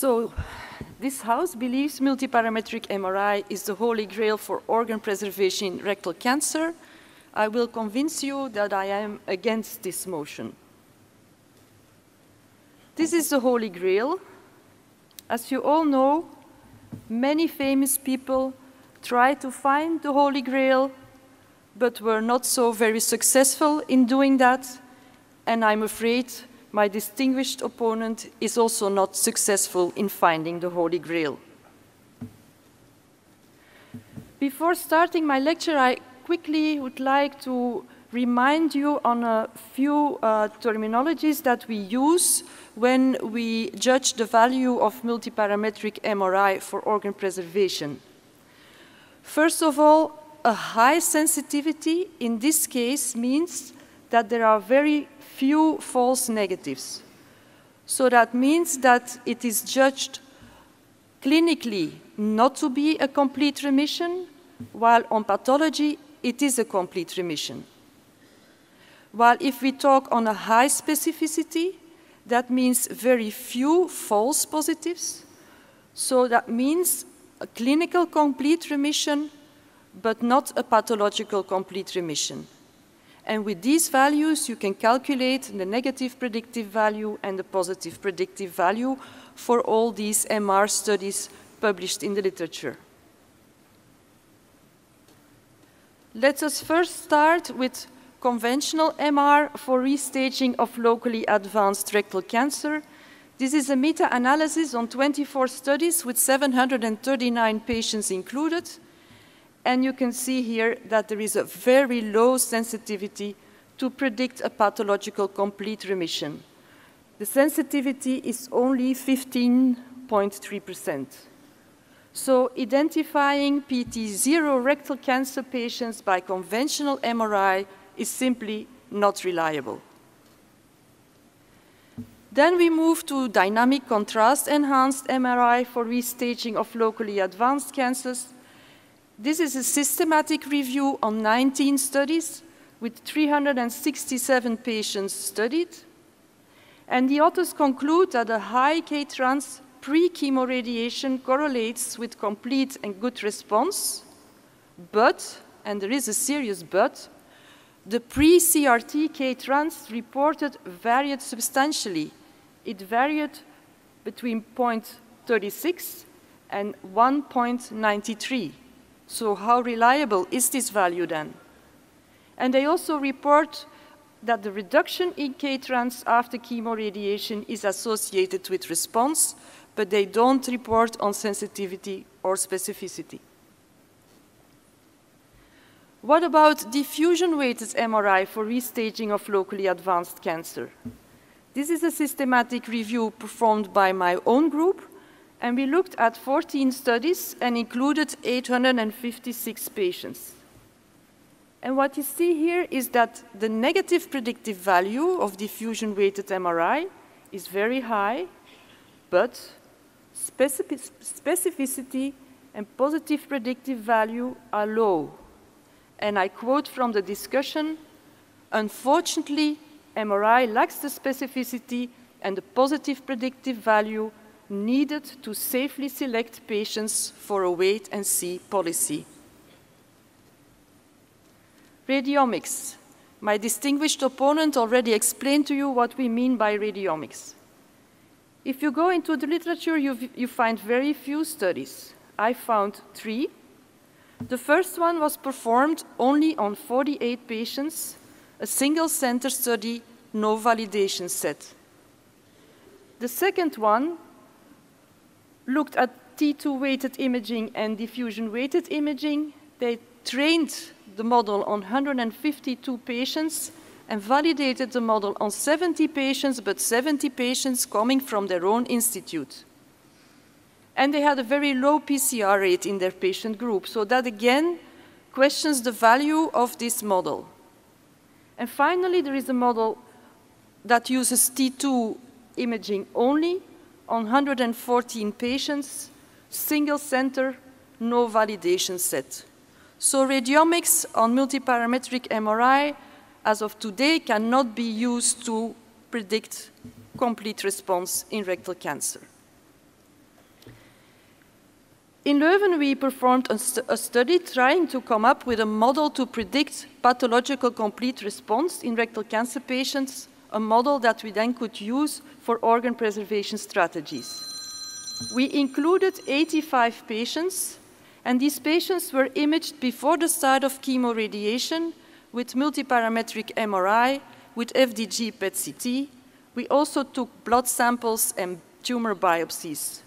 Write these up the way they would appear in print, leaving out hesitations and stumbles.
So, this house believes multiparametric MRI is the holy grail for organ preservation in rectal cancer. I will convince you that I am against this motion. This is the holy grail. As you all know, many famous people tried to find the holy grail, but were not so very successful in doing that, and I'm afraid my distinguished opponent is also not successful in finding the Holy Grail. Before starting my lecture, I quickly would like to remind you on a few terminologies that we use when we judge the value of multiparametric MRI for organ preservation. First of all, a high sensitivity in this case means that there are very few false negatives. So that means that it is judged clinically not to be a complete remission, while on pathology it is a complete remission. While if we talk on a high specificity, that means very few false positives. So that means a clinical complete remission, but not a pathological complete remission. And with these values, you can calculate the negative predictive value and the positive predictive value for all these MR studies published in the literature. Let us first start with conventional MR for restaging of locally advanced rectal cancer. This is a meta-analysis on 24 studies with 739 patients included. And you can see here that there is a very low sensitivity to predict a pathological complete remission. The sensitivity is only 15.3%. So identifying PT0 rectal cancer patients by conventional MRI is simply not reliable. Then we move to dynamic contrast enhanced MRI for restaging of locally advanced cancers. This is a systematic review on 19 studies with 367 patients studied. And the authors conclude that a high K-trans pre-chemoradiation correlates with complete and good response, but, and there is a serious but, the pre-CRT K-trans reported varied substantially. It varied between 0.36 and 1.93. So how reliable is this value then? And they also report that the reduction in K-trans after chemoradiation is associated with response, but they don't report on sensitivity or specificity. What about diffusion-weighted MRI for restaging of locally advanced cancer? This is a systematic review performed by my own group, and we looked at 14 studies and included 856 patients. And what you see here is that the negative predictive value of diffusion-weighted MRI is very high, but specificity and positive predictive value are low. And I quote from the discussion, "Unfortunately, MRI lacks the specificity and the positive predictive value needed to safely select patients for a wait-and-see policy." Radiomics. My distinguished opponent already explained to you what we mean by radiomics. If you go into the literature, you find very few studies. I found 3. The first one was performed only on 48 patients, a single-center study, no validation set. The second one looked at T2-weighted imaging and diffusion-weighted imaging. They trained the model on 152 patients and validated the model on 70 patients, but 70 patients coming from their own institute. And they had a very low PCR rate in their patient group, so that again questions the value of this model. And finally, there is a model that uses T2 imaging only on 114 patients, single center, no validation set. So radiomics on multiparametric MRI as of today cannot be used to predict complete response in rectal cancer. In Leuven, we performed a study trying to come up with a model to predict pathological complete response in rectal cancer patients, a model that we then could use for organ preservation strategies. We included 85 patients, and these patients were imaged before the start of chemoradiation with multiparametric MRI, with FDG PET-CT. We also took blood samples and tumor biopsies.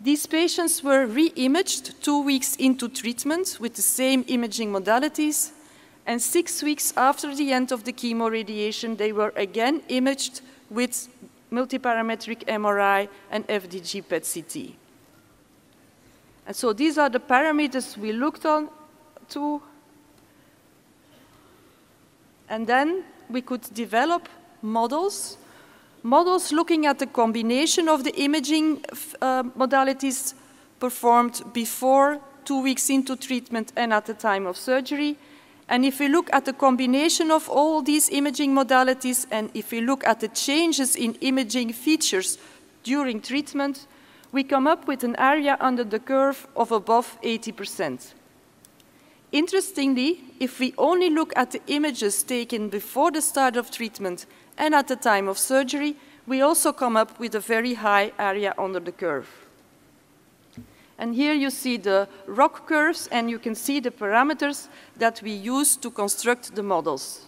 These patients were re-imaged 2 weeks into treatment with the same imaging modalities, and 6 weeks after the end of the chemoradiation, they were again imaged with multiparametric MRI and FDG PET-CT. And so these are the parameters we looked on to, and then we could develop models looking at the combination of the imaging modalities performed before, 2 weeks into treatment, and at the time of surgery. And if we look at the combination of all these imaging modalities, and if we look at the changes in imaging features during treatment, we come up with an area under the curve of above 80%. Interestingly, if we only look at the images taken before the start of treatment and at the time of surgery, we also come up with a very high area under the curve. And here you see the ROC curves, and you can see the parameters that we use to construct the models.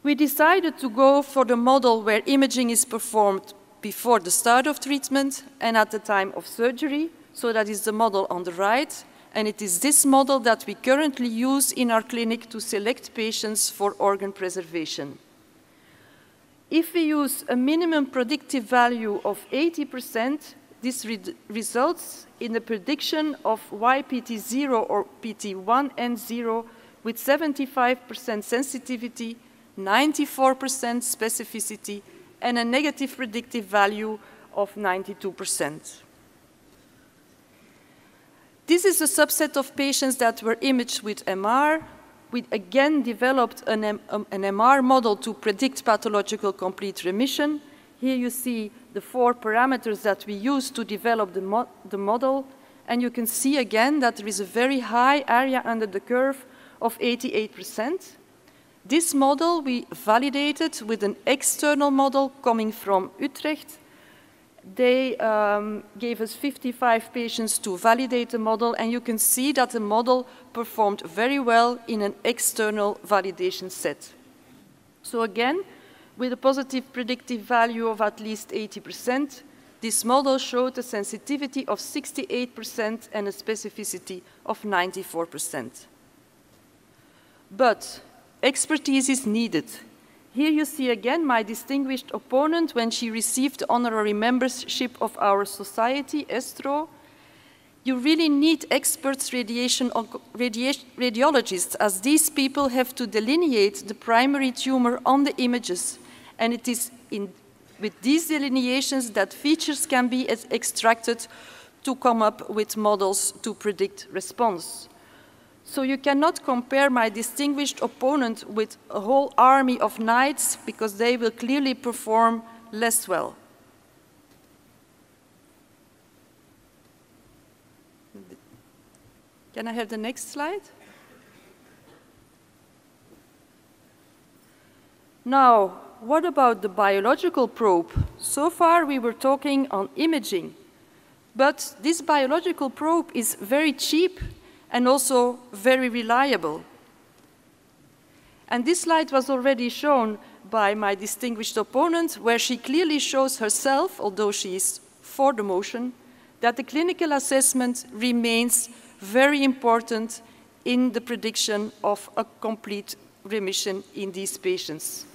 We decided to go for the model where imaging is performed before the start of treatment and at the time of surgery, so that is the model on the right, and it is this model that we currently use in our clinic to select patients for organ preservation. If we use a minimum predictive value of 80%, this results in the prediction of YPT0 or PT1N0 with 75% sensitivity, 94% specificity, and a negative predictive value of 92%. This is a subset of patients that were imaged with MR. We again developed an MR model to predict pathological complete remission. Here you see the 4 parameters that we used to develop the model, and you can see again that there is a very high area under the curve of 88%. This model we validated with an external model coming from Utrecht. They gave us 55 patients to validate the model, and you can see that the model performed very well in an external validation set. So again, with a positive predictive value of at least 80%, this model showed a sensitivity of 68% and a specificity of 94%. But expertise is needed. Here you see again my distinguished opponent when she received the honorary membership of our society, ESTRO. You really need experts, radiologists, as these people have to delineate the primary tumor on the images. And it is with these delineations that features can be extracted to come up with models to predict response. So you cannot compare my distinguished opponent with a whole army of knights, because they will clearly perform less well. Can I have the next slide? Now, what about the biological probe? So far we were talking on imaging, but this biological probe is very cheap and also very reliable. And this slide was already shown by my distinguished opponent, where she clearly shows herself, although she is for the motion, that the clinical assessment remains very important in the prediction of a complete remission in these patients.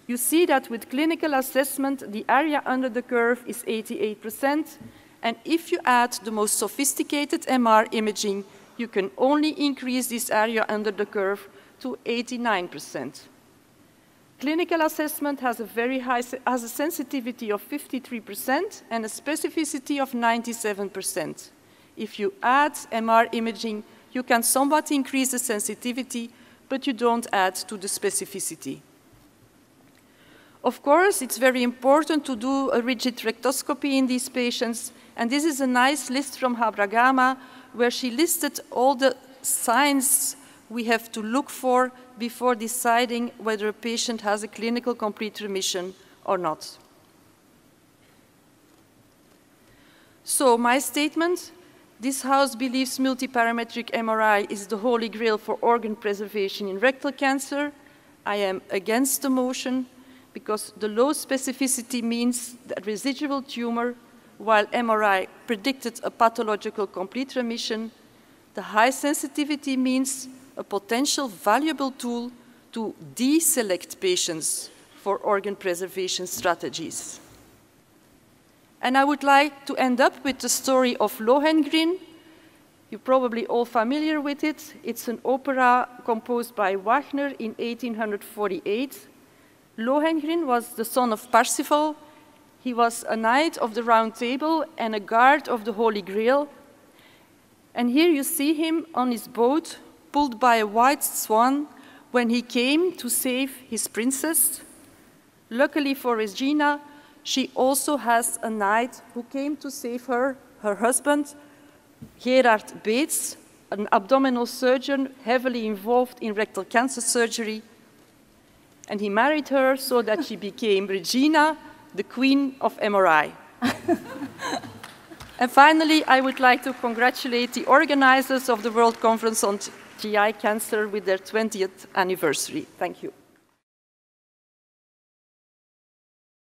You see that with clinical assessment, the area under the curve is 88%, and if you add the most sophisticated MR imaging, you can only increase this area under the curve to 89%. Clinical assessment has a sensitivity of 53% and a specificity of 97%. If you add MR imaging, you can somewhat increase the sensitivity, but you don't add to the specificity. Of course, it's very important to do a rigid rectoscopy in these patients, and this is a nice list from Habragama where she listed all the signs we have to look for before deciding whether a patient has a clinical complete remission or not. So my statement, this house believes multiparametric MRI is the holy grail for organ preservation in rectal cancer. I am against the motion because the low specificity means the residual tumor, while MRI predicted a pathological complete remission. The high sensitivity means a potential valuable tool to deselect patients for organ preservation strategies. And I would like to end up with the story of Lohengrin. You're probably all familiar with it. It's an opera composed by Wagner in 1848. Lohengrin was the son of Parsifal. He was a knight of the Round Table and a guard of the Holy Grail. And here you see him on his boat, pulled by a white swan, when he came to save his princess. Luckily for Regina, she also has a knight who came to save her husband, Gerard Bates, an abdominal surgeon heavily involved in rectal cancer surgery. And he married her so that she became Regina, the queen of MRI. And finally, I would like to congratulate the organizers of the World Conference on GI Cancer with their 20th anniversary. Thank you.